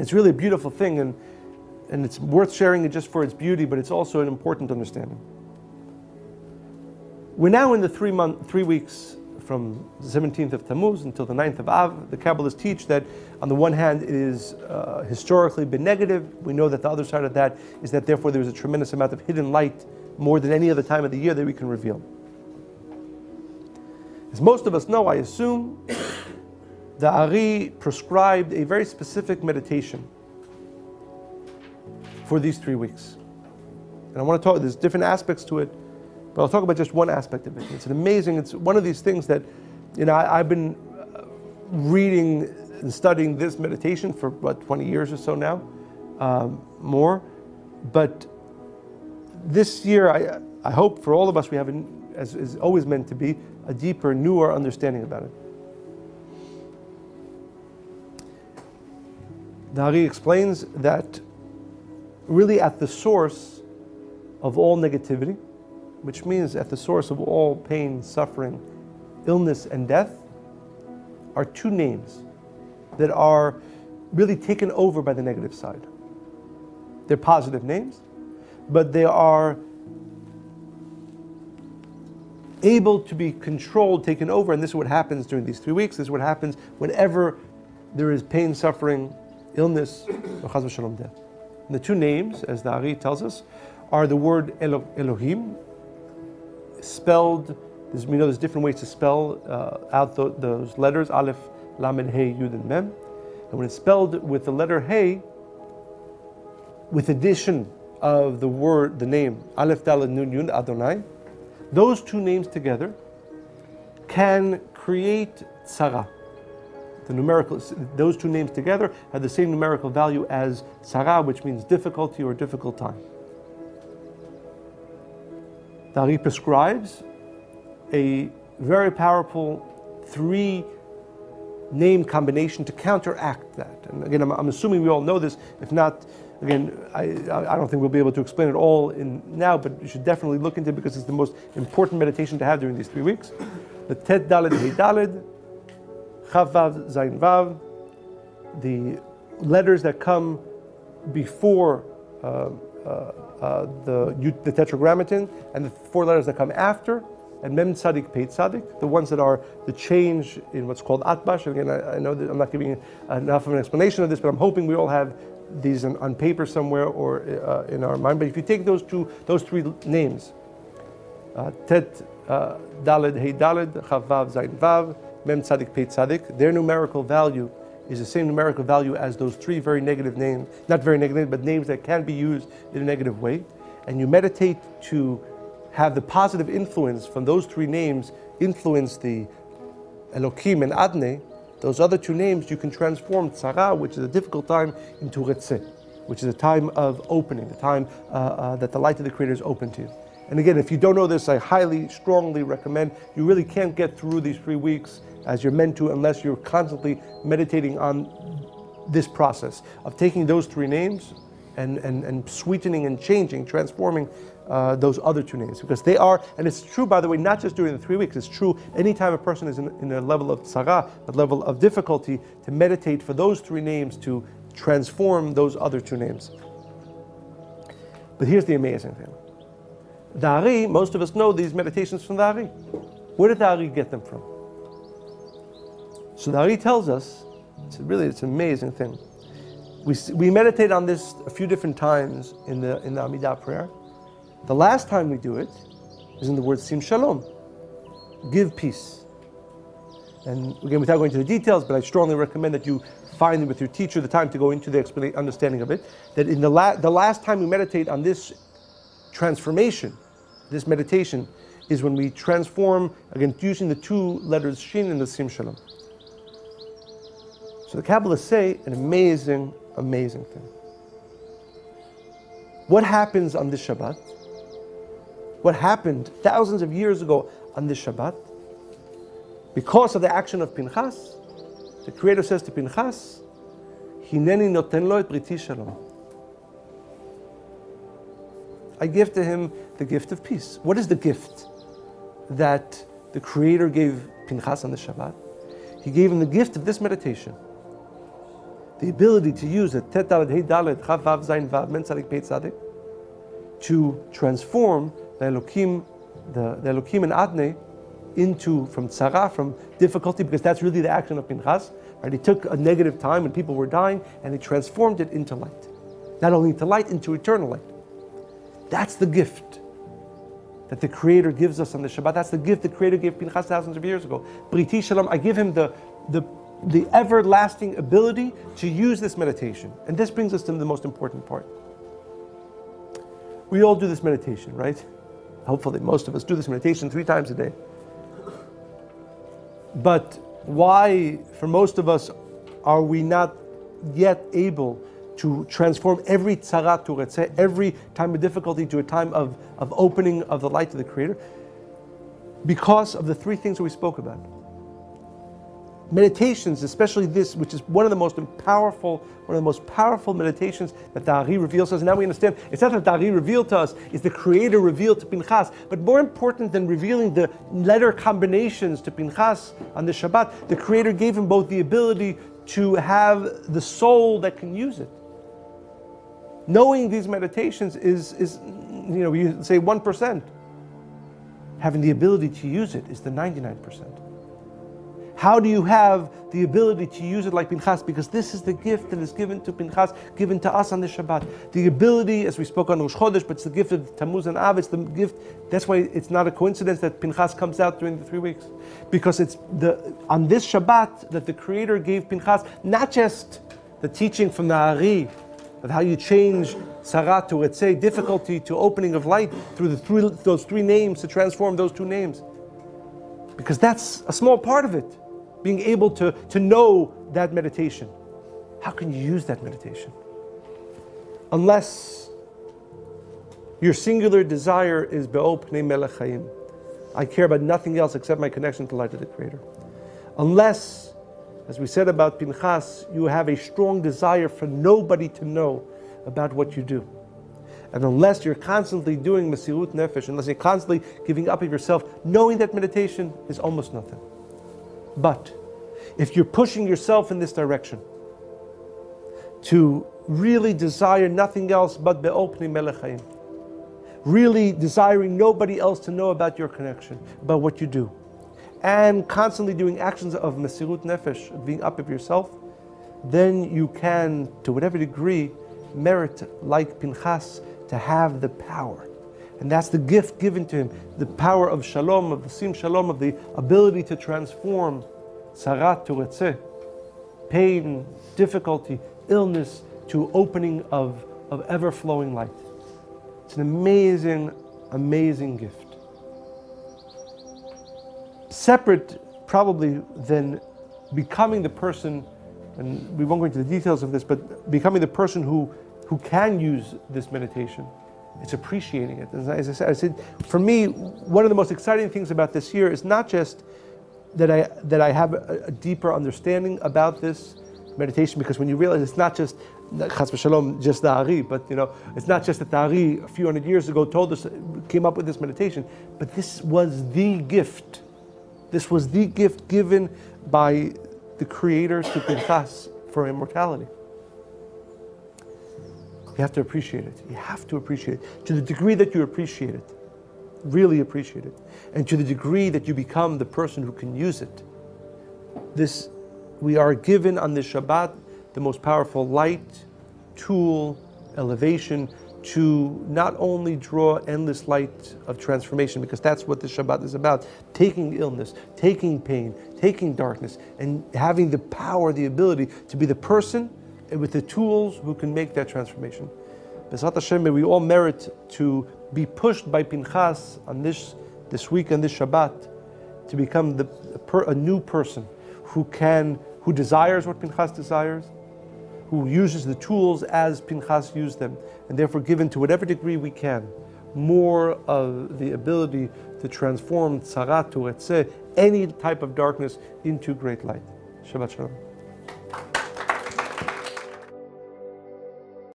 It's really a beautiful thing, and it's worth sharing it just for its beauty, but it's also an important understanding. We're now in the 3 weeks from the 17th of Tammuz until the 9th of Av. The Kabbalists teach that on the one hand it is historically been negative. We know that the other side of that is that therefore there is a tremendous amount of hidden light, more than any other time of the year, that we can reveal. As most of us know, I assume, the Ari prescribed a very specific meditation for these 3 weeks. And I want to talk, there's different aspects to it, but I'll talk about just one aspect of it. It's one of these things that, I've been reading and studying this meditation for about 20 years or so now, more. But this year, I hope for all of us, we have, as is always meant to be, a deeper, newer understanding about it. The Ari explains that really at the source of all negativity, which means at the source of all pain, suffering, illness, and death, are two names that are really taken over by the negative side. They're positive names, but they are able to be controlled, taken over, and this is what happens during these 3 weeks. This is what happens whenever there is pain, suffering, illness, or chas v'shalom, death. And the two names, as the Ari tells us, are the word Elohim, spelled, we know there's different ways to spell out those letters, Aleph, Lamed, Hey, Yud, and Mem. And when it's spelled with the letter Hey, with addition of the name Aleph, Daled, Nun, Yud, Adonai, those two names together can create tzara. Those two names together have the same numerical value as tzara, which means difficulty or difficult time. The Ari prescribes a very powerful 3-name combination to counteract that. And again, I'm assuming we all know this. If not, again, I don't think we'll be able to explain it all now, but you should definitely look into it because it's the most important meditation to have during these 3 weeks. The Tet Daled Hey Daled, Chav Vav Zayin Vav, the letters that come before the tetragrammaton, and the 4 letters that come after, and Mem Tzadik Pei Tzadik, the ones that are the change in what's called Atbash. Again, I know that I'm not giving enough of an explanation of this, but I'm hoping we all have these on paper somewhere or in our mind. But if you take those 3 names, Tet Daled Hey Daled, Chav Vav Zayin Vav, Mem Tzadik Pei Tzadik, their numerical value is the same numerical value as those 3 very negative names, not very negative, but names that can be used in a negative way. And you meditate to have the positive influence from those 3 names influence the Elohim and Adnei. Those other 2 names you can transform tzara, which is a difficult time, into retzeh, which is a time of opening, the time that the light of the Creator is open to you. And again, if you don't know this, I highly, strongly recommend. You really can't get through these 3 weeks as you're meant to unless you're constantly meditating on this process of taking those 3 names and sweetening and changing, transforming those other 2 names. Because they are, and it's true, by the way, not just during the 3 weeks, it's true anytime a person is in a level of tzara, a level of difficulty, to meditate for those 3 names to transform those other 2 names. But here's the amazing thing. The Ari, most of us know these meditations from the Ari. Where did the Ari get them from? So the Ari tells us, it's an amazing thing. We meditate on this a few different times in the Amidah prayer. The last time we do it is in the word Sim Shalom, give peace. And again, without going into the details, but I strongly recommend that you find with your teacher the time to go into the understanding of it, that in the last time we meditate on this transformation, this meditation, is when we transform, again, using the 2 letters Shin and the Sim Shalom. So the Kabbalists say an amazing, amazing thing. What happens on this Shabbat? What happened thousands of years ago on this Shabbat? Because of the action of Pinchas, the Creator says to Pinchas, Hineni noten lo et briti shalom. I give to him the gift of peace. What is the gift that the Creator gave Pinchas on the Shabbat? He gave him the gift of this meditation. the ability to use it, Tet Dalet Hey Dalet Chav Vav Zayin Vav Men Tzadik Pei Tzadik, to transform the Elokim and Adnei into, from tzara, from difficulty, because that's really the action of Pinchas. Right? He took a negative time when people were dying and he transformed it into light. Not only into light, into eternal light. That's the gift that the Creator gives us on the Shabbat. That's the gift the Creator gave Pinchas thousands of years ago. Briti Shalom, I give him the everlasting ability to use this meditation. And this brings us to the most important part. We all do this meditation, right? Hopefully most of us do this meditation 3 times a day. But why, for most of us, are we not yet able to transform every tzara to retzeh, every time of difficulty to a time of opening of the light of the Creator? Because of the 3 things that we spoke about. Meditations, especially this, which is one of the most powerful meditations that the Ari reveals to us. And now we understand, it's not that the Ari revealed to us, it's the Creator revealed to Pinchas. But more important than revealing the letter combinations to Pinchas on the Shabbat, the Creator gave him both the ability to have the soul that can use it. Knowing these meditations is you say 1%. Having the ability to use it is the 99%. How do you have the ability to use it like Pinchas? Because this is the gift that is given to Pinchas, given to us on the Shabbat. The ability, as we spoke on Rosh Chodesh, but it's the gift of Tammuz and Av. It's the gift. That's why it's not a coincidence that Pinchas comes out during the 3 weeks, because it's on this Shabbat that the Creator gave Pinchas not just the teaching from the Ari of how you change Sarat to Retzeh, difficulty to opening of light through those 3 names, to transform those 2 names, because that's a small part of it. Being able to know that meditation. How can you use that meditation? Unless your singular desire is Be'o Pnei Melech Chaim. I care about nothing else except my connection to the light of the Creator. Unless, as we said about Pinchas, you have a strong desire for nobody to know about what you do. And unless you're constantly doing Mesirut Nefesh, unless you're constantly giving up of yourself, knowing that meditation is almost nothing. But if you're pushing yourself in this direction, to really desire nothing else but Be'o Pnei Melech Chaim, really desiring nobody else to know about your connection, about what you do, and constantly doing actions of Mesirut Nefesh, being up of yourself, then you can, to whatever degree, merit, like Pinchas, to have the power. And that's the gift given to him, the power of Shalom, of the Sim Shalom, of the ability to transform Sarat to Retzeh, pain, difficulty, illness, to opening of ever-flowing light. It's an amazing, amazing gift. Separate, probably, than becoming the person, and we won't go into the details of this, but becoming the person who can use this meditation. It's appreciating it. As I said, for me, one of the most exciting things about this year is not just that I have a deeper understanding about this meditation, because when you realize it's not just Chas v'Shalom, just the Ari, but it's not just that the Ari a few hundred years ago told us, came up with this meditation, but this was the gift. This was the gift given by the Creator to Pinchas for immortality. You have to appreciate it. You have to appreciate it. To the degree that you appreciate it, really appreciate it, and to the degree that you become the person who can use it. We are given on this Shabbat the most powerful light, tool, elevation, to not only draw endless light of transformation, because that's what the Shabbat is about, taking illness, taking pain, taking darkness, and having the power, the ability to be the person with the tools who can make that transformation. B'ezrat Hashem, may we all merit to be pushed by Pinchas on this week, on this Shabbat, to become a new person who desires what Pinchas desires, who uses the tools as Pinchas used them, and therefore given to whatever degree we can more of the ability to transform Tzarat to Retzeh, any type of darkness, into great light. Shabbat Shalom.